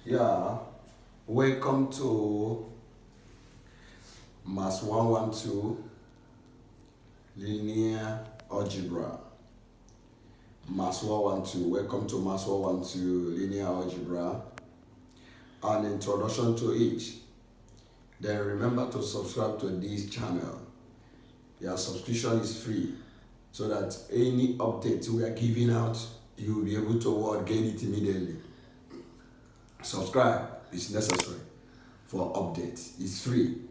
Yeah, welcome to Mass 112 Linear Algebra. Mass 112, welcome to Mass 112 Linear Algebra. An introduction to each. Then remember to subscribe to this channel. Your subscription is free so that any updates we are giving out, you will be able to get it immediately. Subscribe is necessary for updates. It's free.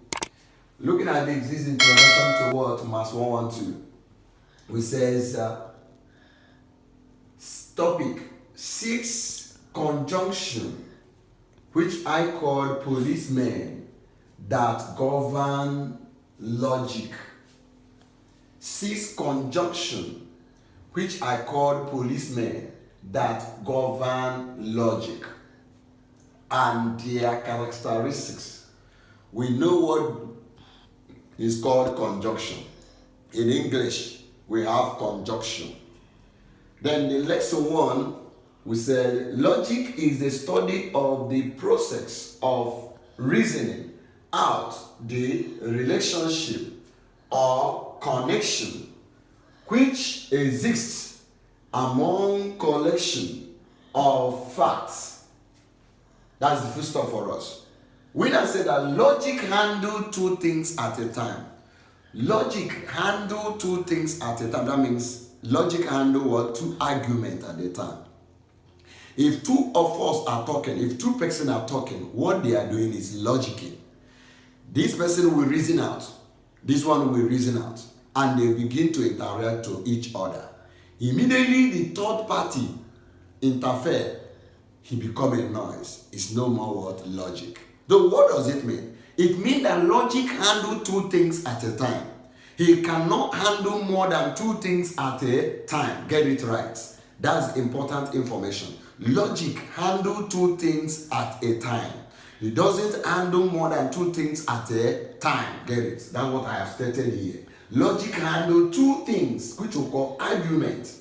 Looking at this introduction to what Mass 112, we says topic 6 conjunction, which I call policemen that govern logic. 6 conjunction, which I call policemen that govern logic, and their characteristics. We know what is called conjunction. In English, we have conjunction. Then the lesson 1, we said logic is the study of the process of reasoning out the relationship or connection which exists among collection of facts. That's the first step for us. We now say that logic handle 2 things at a time. Logic handle 2 things at a time. That means logic handle what? 2 arguments at a time. If 2 of us are talking, if 2 persons are talking, what they are doing is logicking. This person will reason out, this one will reason out, and they begin to interact to each other. Immediately the third party interfere, he become a noise. It's no more what? Logic. So what does it mean? It means that logic handle 2 things at a time. He cannot handle more than 2 things at a time. Get it right. That's important information. Logic handle 2 things at a time. He doesn't handle more than 2 things at a time. Get it? That's what I have stated here. Logic handle 2 things, which we call argument.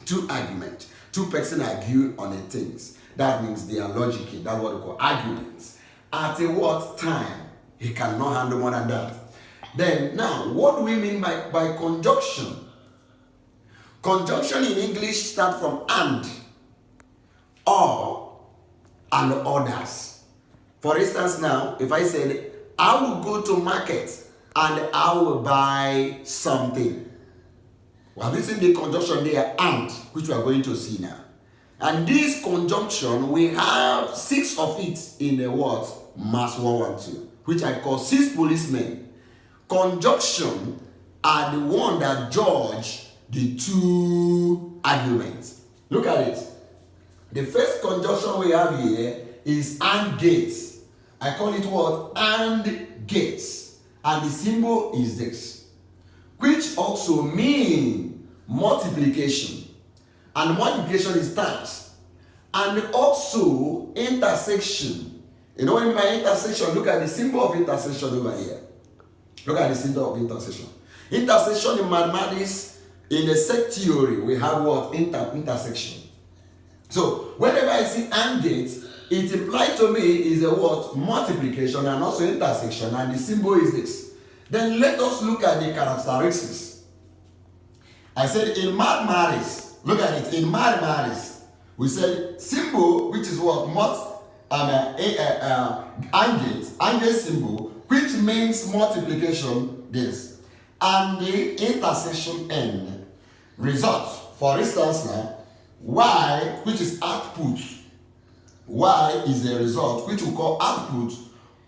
2 arguments. 2 persons argue on a things. That means they are logicking. That's what we call arguments. At a what time? He cannot handle more than that. Then now, what do we mean by conjunction? Conjunction in English starts from and, or, and others. For instance, now, if I said, I will go to market and I will buy something. We have seen the conjunction there, and, which we are going to see now. And this conjunction, we have 6 of it in the word Mass 112, which I call 6 policemen. Conjunction are the one that judge the 2 arguments. Look at it. The first conjunction we have here is and gates. I call it what? And gates. And the symbol is this, which also mean multiplication. And multiplication is times. And also intersection. You know what I mean by intersection? Look at the symbol of intersection over here. Look at the symbol of intersection. Intersection in mathematics, in the set theory, we have what? Intersection. So whenever I see and gates, it implies to me is a what? Multiplication and also intersection, and the symbol is this. Then let us look at the characteristics. I said in mathematics, look at it, in mathematics, we said symbol, which is what? And gate symbol, which means multiplication, this. And the intersection n results. For instance now, y, which is output. Y is the result, which we call output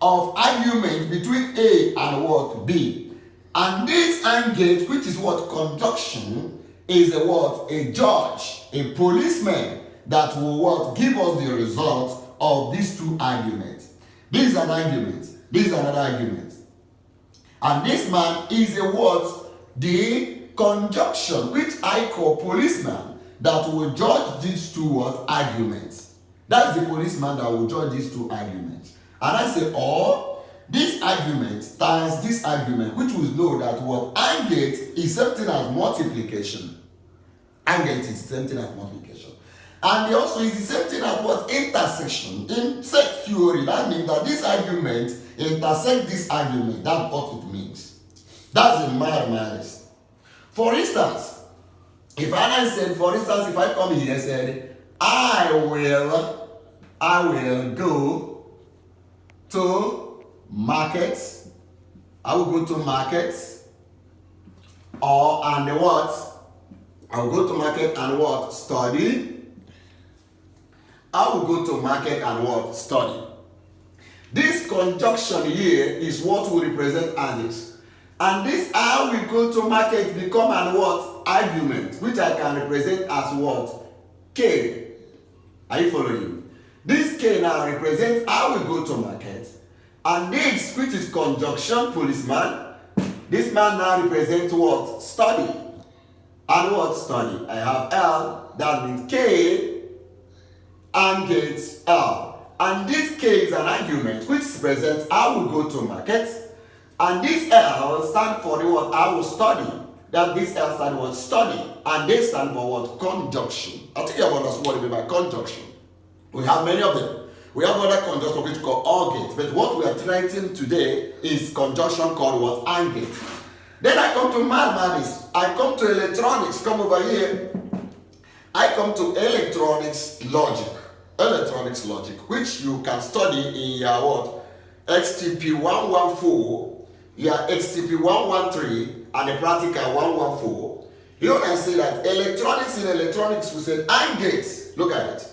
of argument between A and what? B. And this AND gate, which is what? Conjunction, is a what? A judge, a policeman that will what? Give us the result of these 2 arguments. This is an argument. This is another argument. And this man is a what? The conjunction, which I call policeman, that will judge these 2 what? Arguments. That's the policeman that will judge these 2 arguments. And I say, or this argument times this argument, which will know that what? AND gate is something as multiplication. AND gate is something as multiplication. And also is the same thing as what? Intersection. In set theory, that means that this argument intersect this argument. That's what it means. That's in mathematics. For instance, if I said, if I come here and said, I will go to markets. I will go to markets. And what? I will go to market and what? Study. I will go to market and what? Study. This conjunction here is what will represent as this. And this I will go to market become an what? Argument, which I can represent as what? K. Are you following? This K now represents I will go to market. And this, which is conjunction, policeman, this man now represents what? Study. And what? Study. I have L, that means K, and gets L. And this K is an argument which represents I will go to market. And this L stands for the what? I will study. That this L stands for study. And they stand for what? Conjunction. I think you have understood what I mean by conjunction. We have many of them. We have other conjunctions which called augments. But what we are treating today is conjunction called what? And gate. Then I come to mathematics. I come to electronics. Come over here. I come to electronics logic. Electronics logic, which you can study in your what? XTP 114, your XTP 113, and the practical 114. You can see that electronics in electronics, we said AND gates. Look at it.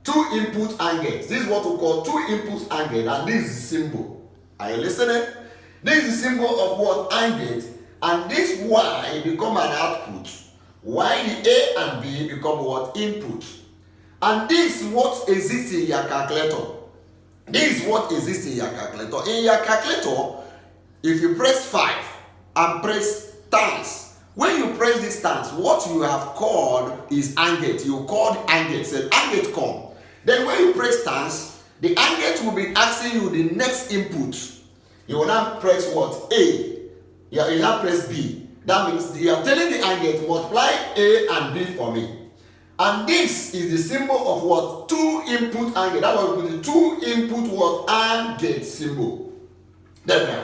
Two input AND gates. This is what we call two input AND gate, and this is the symbol. Are you listening? This is the symbol of what? AND gate, and this Y become an output. Why the A and B become what? Input. And this is what exists in your calculator. This is what exists in your calculator. In your calculator, if you press 5 and press times, when you press this times, what you have called is AND gate. You called AND gate, said AND gate come. Then when you press times, the AND gate will be asking you the next input. You will now press what? A. You will now press B. That means you are telling the AND gate multiply A and B for me. And this is the symbol of what? Two input AND gate. That was the two input what? AND gate symbol. Then now,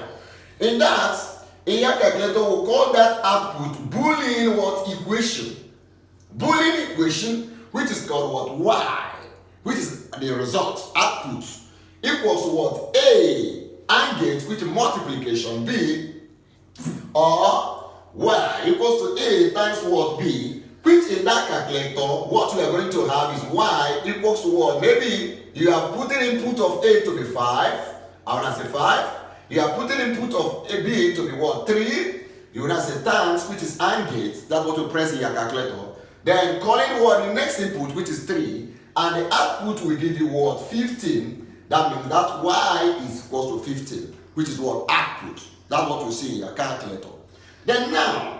in that, in your calculator, we call that output boolean what? Equation. Boolean equation, which is called what? Y, which is the result, output, equals to what? A AND gate, which is multiplication, B, or Y equals to A times what? B, which in that calculator, what we are going to have is Y equals to what? Maybe you are putting input of A to be 5. I want to say 5. You are putting input of B to be what? 3. You want to say times, which is AND gate. That's what you press in your calculator. Then calling what? The next input, which is 3. And the output will give you what? 15. That means that Y is equal to 15, which is what? Output. That's what you see in your calculator. Then now,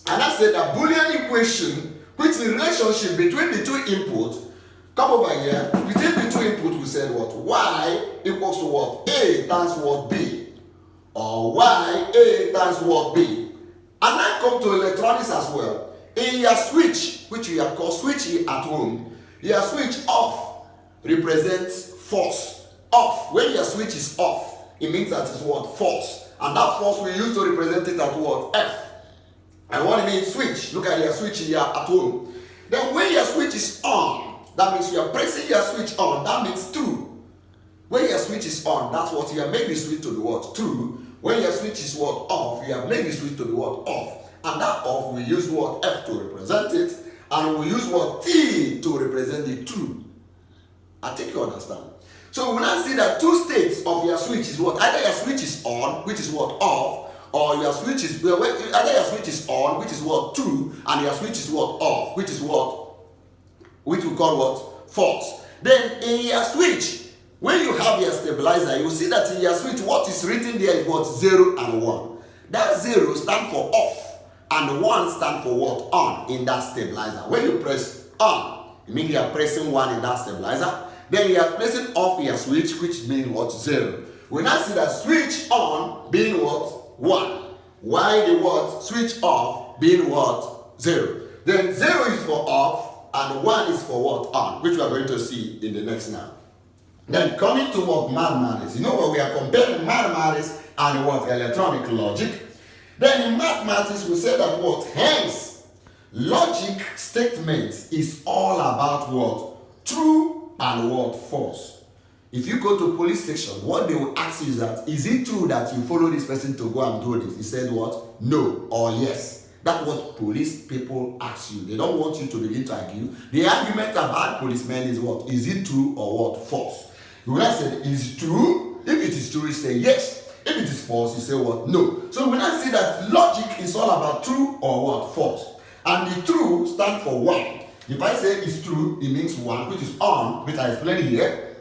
and I said a Boolean equation, which is the relationship between the two inputs. Come over here. Between the two inputs, we said what? Y equals to what? A times what? B. Or Y A times what? B. And I come to electronics as well. In your switch, which you have called switch at home, your switch off represents force. Off. When your switch is off, it means that it's what? Force. And that force we use to represent it at what? F. And what it means switch. Look at your switch here at home. Then when your switch is on, that means you are pressing your switch on. That means true. When your switch is on, that's what you have made the switch to be what? True. When your switch is what? Off, you have made the switch to be what? Off. And that off, we use what? F to represent it. And we use what? T to represent the true. I think you understand. So we now see that two states of your switch is what? Either your switch is on, which is what? Off. Or your switch is, either your switch is on, which is what? True, and your switch is what? Off, which is what? Which we call what? False. Then in your switch, when you have your stabilizer, you see that in your switch, what is written there is what? 0 and 1. That 0 stands for off, and 1 stands for what? On in that stabilizer. When you press on, it means you are pressing 1 in that stabilizer. Then you are pressing off your switch, which means what? 0. We now see that switch on being what? 1. Why the what? Switch off being what? 0. Then 0 is for off, and 1 is for what? On, which we are going to see in the next now. Then coming to what? Mathematics. You know what? We are comparing mathematics and what? Electronic logic. Then in mathematics, we say that what? Hence, logic statement is all about what? True and what? False. If you go to police station, what they will ask you is that, is it true that you follow this person to go and do this? He said what? No or yes. That's what police people ask you. They don't want you to begin to argue. The argument about policemen is what? Is it true or what? False. When I said, is it true? If it is true, you say yes. If it is false, you say what? No. So when I say that logic is all about true or what? False. And the true stands for 1. If I say it's true, it means 1, which is on, which I explained here.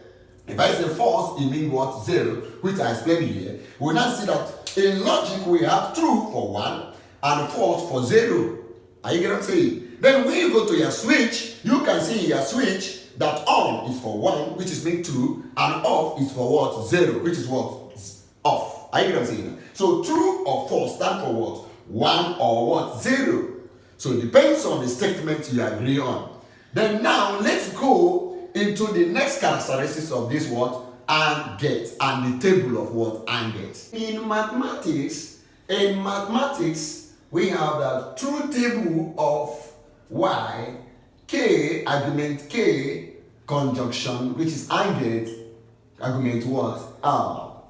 If I say false, it means what? 0, which I explained here. We now see that in logic, we have true for 1 and false for 0. Are you getting what I'm saying? Then when you go to your switch, you can see in your switch that on is for 1, which is mean true, and off is for what? 0, which is what? Off. Are you getting what I'm saying? So true or false stand for what? 1 or what? 0. So it depends on the statement you agree on. Then now let's go into the next characteristics of this what? And get, and the table of what? And get. In mathematics, we have the truth table of y, k, argument k, conjunction, which is and get, argument what? R.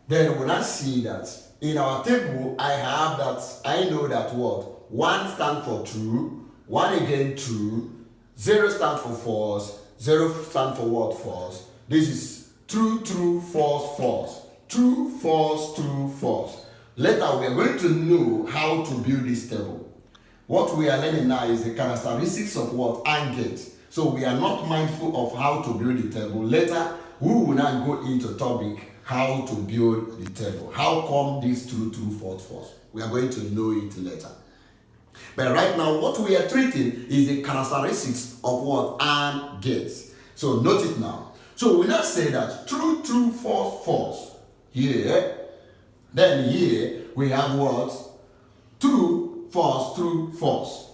Then when I see that in our table, I know that what? 1 stands for true, 1 again true, 0 stands for false, 0 stands for what? False. This is true, true, false, false. True, false, true, false. Later, we are going to know how to build this table. What we are learning now is the characteristics of what? And get. So we are not mindful of how to build the table. Later, we will now go into topic how to build the table. How come this true, true, false, false? We are going to know it later. But right now, what we are treating is the characteristics of what? And get. So note it now. So we now say that true, true, false, false. Here. Then here we have what? True, false, true, false.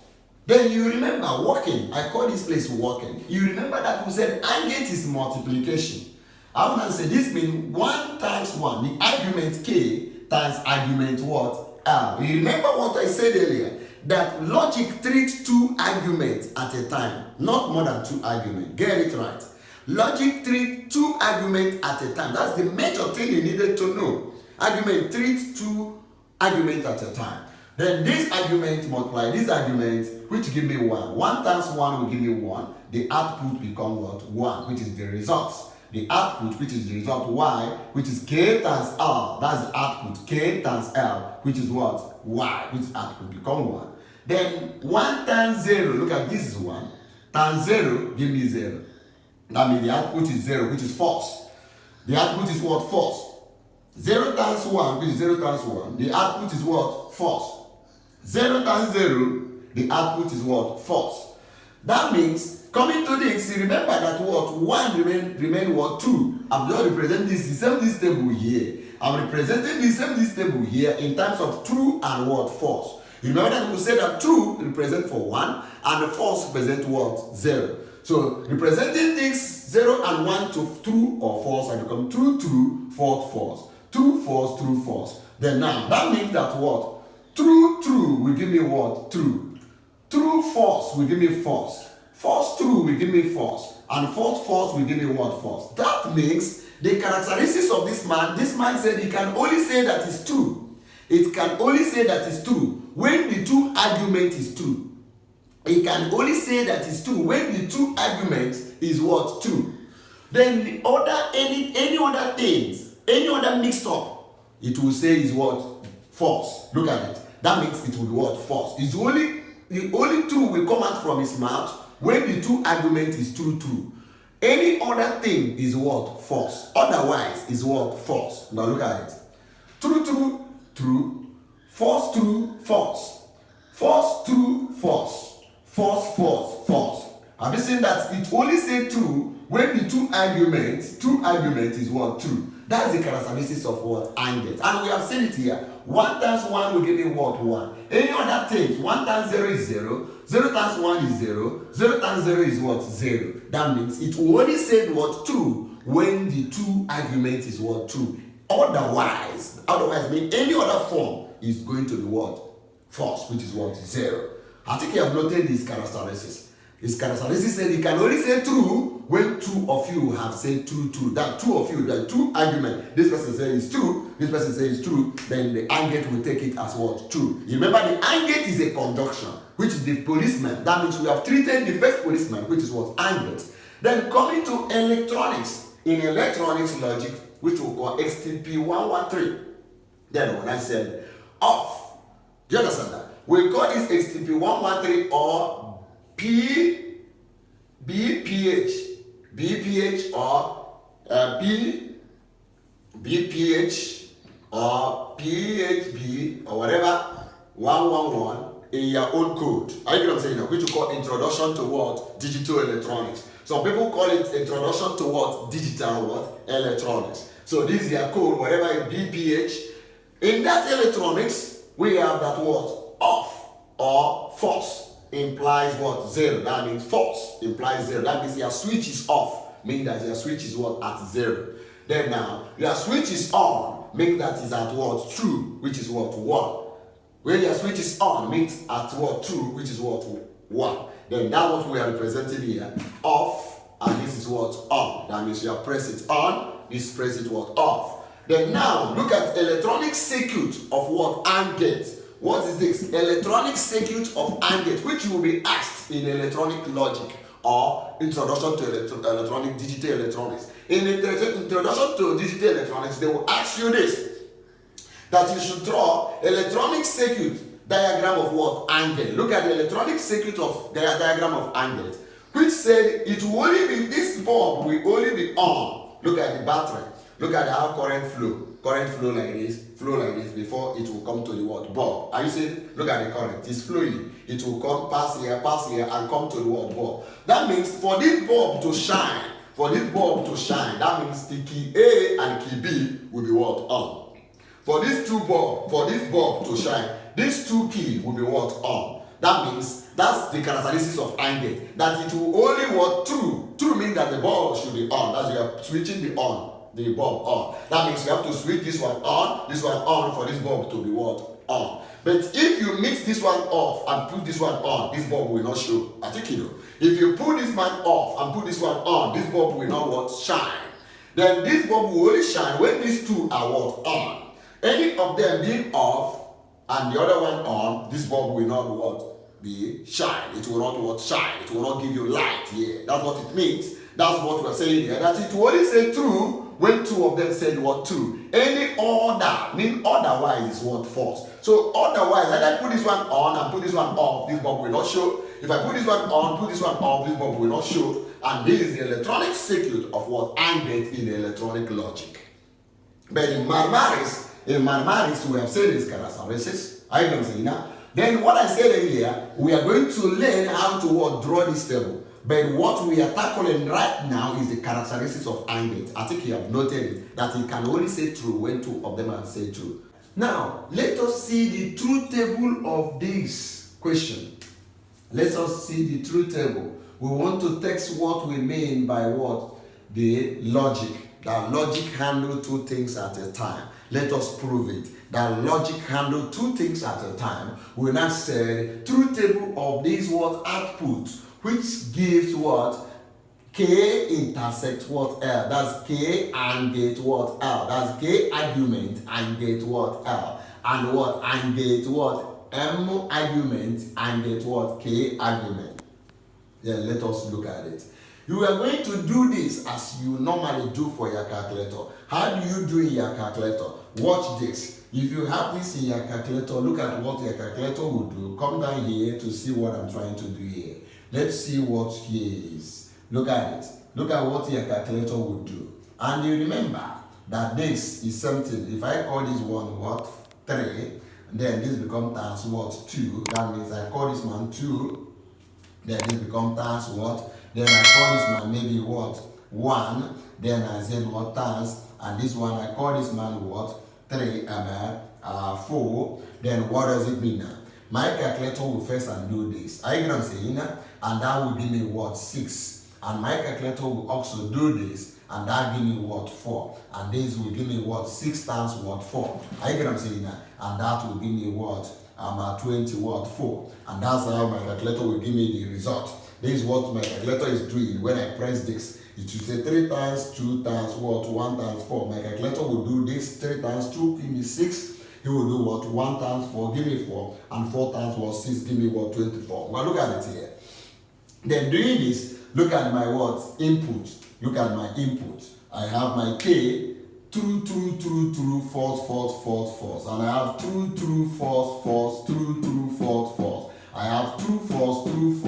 Then you remember walking. I call this place walking. You remember that we said and get is multiplication. I want to say this means 1 times 1. The argument k times argument what? R. You remember what I said earlier? That logic treats 2 arguments at a time. Not more than 2 arguments. Get it right. Logic treats 2 arguments at a time. That's the major thing you needed to know. Argument treats 2 arguments at a time. Then this argument multiply this argument, which give me 1. 1 times 1 will give me 1. The output become what? 1, which is the result. The output, which is the result, y, which is k times r. That's the output. K times l, which is what? Y, which output become 1. Then 1 times 0, look at this is 1. Times 0, give me 0. That means the output is 0, which is false. The output is what? False. 0 times 1, which is 0 times 1, the output is what? False. 0 times 0, the output is what? False. That means, coming to this, remember that what? 1 remain what? 2. I'm just representing this table here. I'm representing this table here in terms of true and what? False. You remember that we said that true represent for 1 and the false represent what? 0. So representing things 0 and 1 to true or false, I become true, true, false, false. True, false, true, false. Then now, that means that what? True, true will give me what? True. True, false will give me false. False, true will give me false. And false, false will give me what? False. That means the characteristics of this man said he can only say that it's true. It can only say that it's true when the 2 argument is true. It can only say that it's true when the 2 argument is what? True. Then the other, any other things, any other mixed up, it will say is what? False. Look at it. That means it will be what? False. It's the only true will come out from his mouth when the 2 argument is true, true. Any other thing is what? False. Otherwise is what? False. Now look at it. True, true, true. False, true, false. False, true, false. False, false, false. Have you seen that it only say true when the two arguments is what? True. That's the characteristics of what? And get. And we have seen it here. 1 times 1 will give me what? 1. Any other things, 1 times 0 is 0, 0 times 1 is 0, 0 times 0 is what? 0. That means it will only say what? True when the two arguments is what? True. Otherwise mean any other form is going to be what? False, which is what? 0. I think you have noted these characteristics. His characteristics said he can only say true when two of you have said true. That two of you, that two arguments. This person says it's true, this person says it's true, then the angate will take it as what? True. You remember the angate is a conjunction, which is the policeman. That means we have treated the first policeman, which is what? Angate. Then coming to electronics. In electronics logic, which we call XTP 113. Then when I said off, do you understand that? We call this XTP 113 or BPH or BPH or PHB or whatever 111 in your own code. Are you get what I'm saying now? Which you call introduction to what? Digital electronics. Some people call it introduction to what? Digital what? Electronics. So this is your code, whatever is BPH. In that electronics, we have that word off or false. Implies what? 0. That means false implies 0. That means your switch is off, meaning that your switch is what? At 0. Then now your switch is on, meaning that is at what? True, which is what? 1. When your switch is on means at what? True, which is what? 1. Then that what we are representing here, off, and this is what? On. That means you press it on, this press it what? Off. Then now look at electronic circuit of what? AND gate. What is this? Electronic circuit of AND gate, which you will be asked in electronic logic or introduction to electronic digital electronics. In introduction to digital electronics, they will ask you this, that you should draw electronic circuit diagram of what? AND gate. Look at the electronic circuit of diagram of AND gate, which said it will only be, this bulb will only be on. Look at the battery. Look at how current flow like this before it will come to the what? Bulb. Are you seeing? Look at the current. It's flowing. It will come pass here, and come to the what? Bulb. That means for this bulb to shine, that means the key A and key B will be what? On. For this bulb to shine, these two keys will be what? On. That means that's the characteristics of AND gate. That it will only what? True. True means that the bulb should be on. That's you are switching the bulb on. That means you have to switch this one on for this bulb to be what? On. But if you mix this one off and put this one on, this bulb will not show. I think you know. If you put this one off and put this one on, this bulb will not what? Shine. Then this bulb will only shine when these two are what? On. Any of them being off and the other one on, this bulb will not what? Be shine. It will not what? Shine. It will not give you light here. That's what it means. That's what we're saying here. That it will only say true when two of them said what? True. Any other, mean otherwise is what? False. So otherwise, either put this one on and put this one off, this bulb will not show. If I put this one on, put this one off, this bulb will not show. And this is the electronic circuit of what? AND gate in electronic logic. But in mathematics, we have said these characteristics. I can say now. Then what I said earlier, we are going to learn how to what? Draw this table. But what we are tackling right now is the characteristics of AND gate. I think you have noted it, that it can only say true when two of them have said true. Now, let us see the truth table of this question. Let us see the truth table. We want to text what we mean by what? The logic. That logic handle two things at a time. Let us prove it. That logic handle two things at a time. We now say truth table of this what? Output, which gives what? K intersect what? L. That's K and gate what? L. That's K argument and gate what? L. And what? And gate what? M argument and gate what? K argument. Yeah, let us look at it. You are going to do this as you normally do for your calculator. How do you do in your calculator? Watch this. If you have this in your calculator, look at what your calculator will do. Come down here to see what I'm trying to do here. Let's see what here is. Look at it. Look at what your calculator would do. And you remember that this is something. If I call this one what? 3. Then this becomes times what? 2. That means I call this one 2. Then this becomes times what? Then I call this man maybe what? 1, then I said what times, and this one I call this man what 3 4. Then what does it mean now? My calculator will first undo this. Are you get what I'm saying? And that will give me what 6. And my calculator will also do this, and that give me what 4. And this will give me what 6 times what 4. Are you get what I'm saying? And that will give me what 20 what 4. And that's how my calculator will give me the result. This is what my calculator is doing when I press this. It will say 3 times 2 times what 1 times 4. My calculator will do this. 3 times 2 give me 6. He will do what 1 times 4 give me 4, and 4 times what 6 give me what 24. Well, look at it here. Then doing this, look at my what input. Look at my input. I have my k, true, false, false, false, false, and I have true, false, false, true, false, false. I have true, false, true,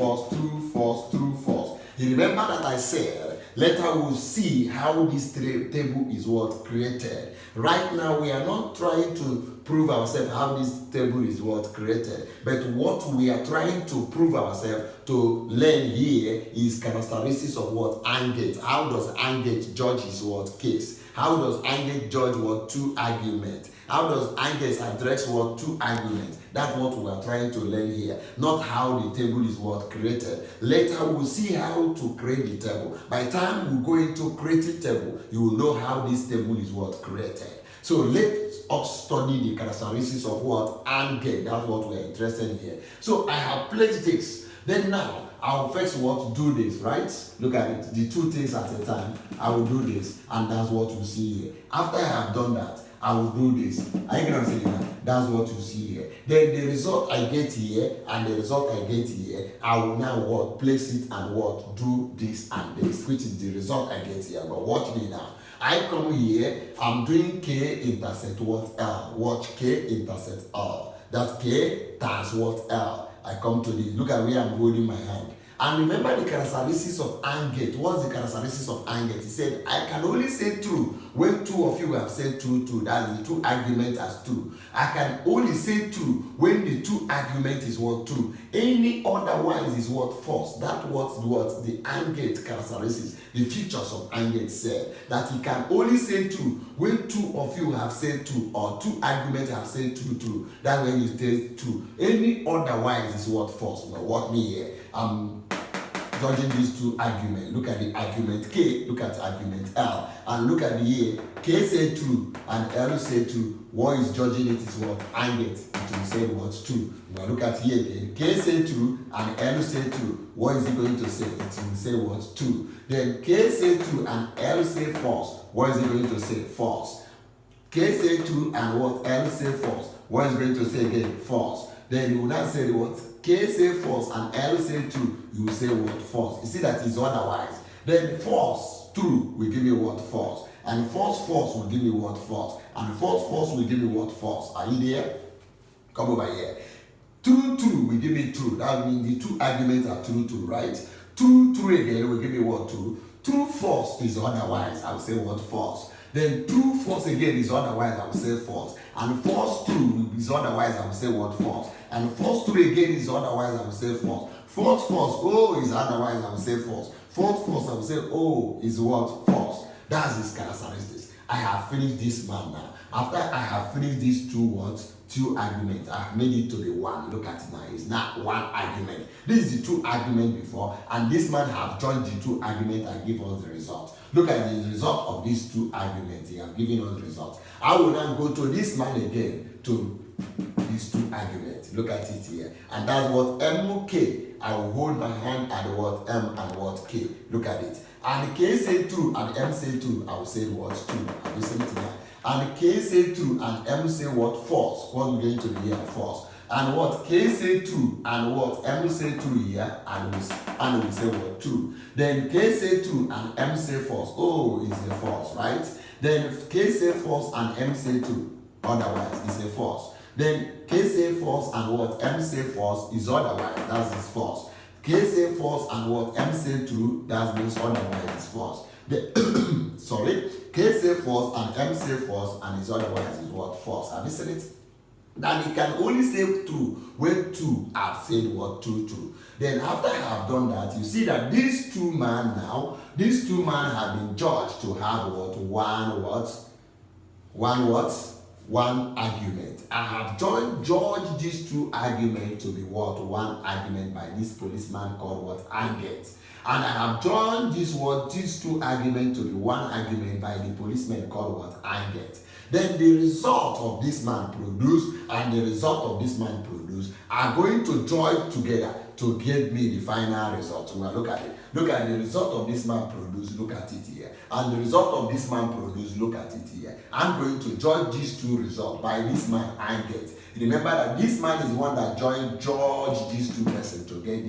false. You remember that I said later we'll see how this table is what created. Right now we are not trying to prove ourselves how this table is what created, but what we are trying to prove ourselves to learn here is characteristics of what AND. How does AND judge his what case? How does AND judge what 2 arguments? How does AND address what 2 arguments? That's what we are trying to learn here, not how the table is what created. Later we'll see how to create the table. By the time we go into creating table, you will know how this table is what created. So let us study the characteristics of what AND. That's what we are interested in here. So I have placed this. Then now I'll first what do this, right? Look at it, the 2 things at a time. I will do this, and that's what you see here. After I have done that, I will do this. Are you gonna see that? That's what you see here. Then the result I get here and the result I get here, I will now what place it and what do this and this, which is the result I get here. But watch me now. I come here, I'm doing k intersect what L. Watch k intersect L. That's k times what L. I come to this. Look at where I'm holding my hand. And remember the characteristics of AND. What's the characteristics of AND? He said, I can only say true when 2 of you have said true. That's the 2 argument as true. I can only say true when the 2 argument is what true. Any otherwise is what false. That's what the AND characteristics, the features of AND said. That he can only say true when 2 of you have said true, or 2 arguments have said true. That's when you say true. Any otherwise is what false. But what me here? Judging these 2 arguments. Look at the argument K, look at argument L, and look at the here. K say true and L say true. What is judging it is what AND. It will say what's true. Now look at here again. K say true and L say true. What is it going to say? It will say what's true. Then K say true and L say false. What is it going to say? False. K say true and what L say false. What is it going to say again? False. Then you will not say what K say false and L say true. You will say what? False. You see that is otherwise. Then false, true will give me what? False. And false will give me what? False. And false will give me what? False. Are you there? Come over here. True will give me true. That means the 2 arguments are true, right? True again will give me what? True. True false is otherwise. I will say what? False. Then true false again is otherwise. I will say false. And false true is otherwise. I will say what? False. And false true again is otherwise. I will say false. False oh is otherwise. I will say false. False I will say oh is what? False. That's his characteristics. I have finished this man now. After I have finished these 2 words, 2 arguments, I have made it to the 1. Look at it now. It's not 1 argument. This is the 2 argument before, and this man have joined the 2 arguments and give us the result. Look at the result of these 2 arguments. He have given us the result. I will now go to this man again to these 2 arguments. Look at it here. And that's what MK. I will hold my hand at the word M and what K. Look at it. And K say true and M say true. I will say what's true. Have you seen it now? And K say true and M say what? False. What we're going to be here? False. And what K say true and what M say true here, and we say what? True. Then K say true and M say false. Oh, is a false, right? Then K say false and M say true. Otherwise, it's a false. Then K say false and what M say false is otherwise. That is false. K say false and what M say true. That means otherwise is false. Sorry. K say false and M say false and is otherwise is what? False. Have you seen it? That it can only say true when two have said what true. Then after I have done that, you see that these two men have been judged to have one argument. I have judged these two arguments to be one argument by this policeman called Anget. And I have joined these two arguments to be one argument by the policeman called Anget. Then the result of this man produced and the result of this man produced are going to join together to give me the final result. Now look at it. Look at the result of this man produced, look at it here. And the result of this man produced, look at it here. I'm going to join these two results by this man Anget. Remember that this man is the one that judged these two persons to get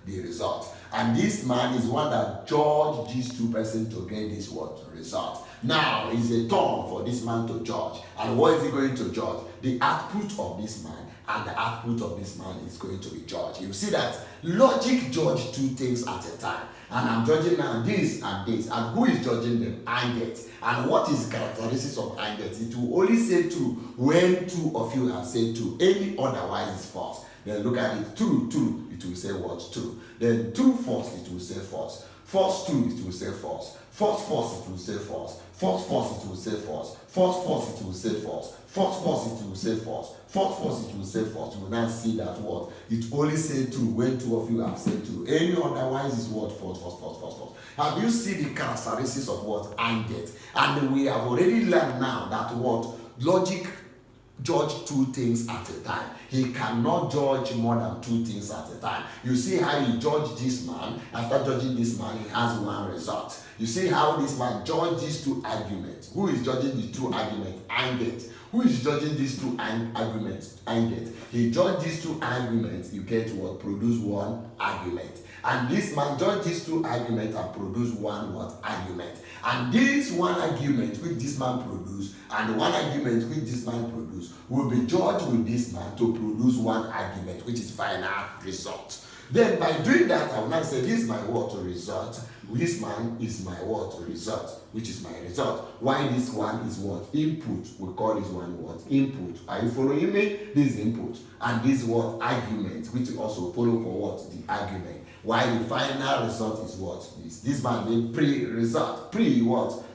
the result. And this man is one that judged these two persons to get this result. Now it's a turn for this man to judge. And what is he going to judge? The output of this man, and the output of this man is going to be judged. You see that logic judge two things at a time. And I'm judging now this and this. And who is judging them? Anget. And what is the characteristics of Anget? It will only say true when two of you have said true. Any otherwise is false. Then look at it. True, it will say true. Then true, false, it will say false. False, true, it will say false. False, it will say false. False, it will say false. False, it will say false. False, it will say false. False, it will say false. You will now see that it only say true when two of you have said true. Any otherwise is false. Have you seen the characteristics of Anget? And we have already learned now that logic judge two things at a time. He cannot judge more than two things at a time. You see how he judged this man. After judging this man, he has one result. You see how this man judged these two arguments. Who is judging the two arguments? Anget. Who is judging these two arguments? Anget. He judged these two arguments. You get produce one argument. And this man judged these two arguments and produced one argument. And this one argument which this man produced and the one argument which this man produced will be judged with this man to produce one argument which is final result. Then by doing that, I will now say this is my result. This man is my result, which is my result. Why this one is input. We call this one input. Are you following me? This is input. And this argument, which also follow for the argument. Why the final result is this man being pre-result.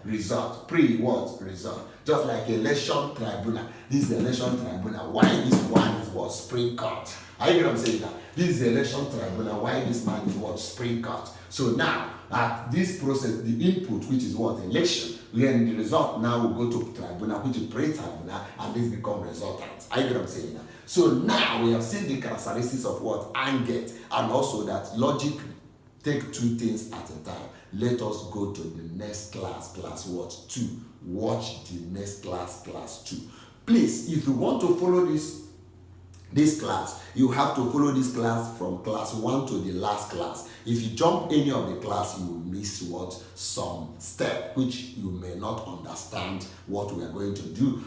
Result. Result. Just like election tribunal. This is the election tribunal. Why this one is spring court. Are you get what I'm saying now? This is the election tribunal. Why this man is spring court. So now, at this process, the input, which is election, then the result now will go to tribunal, which is pre-tribunal, and this become resultant. Are you get what I'm saying now? So now we have seen the characteristics of Anget, and also that logic take two things at a time. Let us go to the next class 2. Watch the next class 2. Please, if you want to follow this class, you have to follow this class from class 1 to the last class. If you jump any of the class, you will miss some step which you may not understand what we are going to do.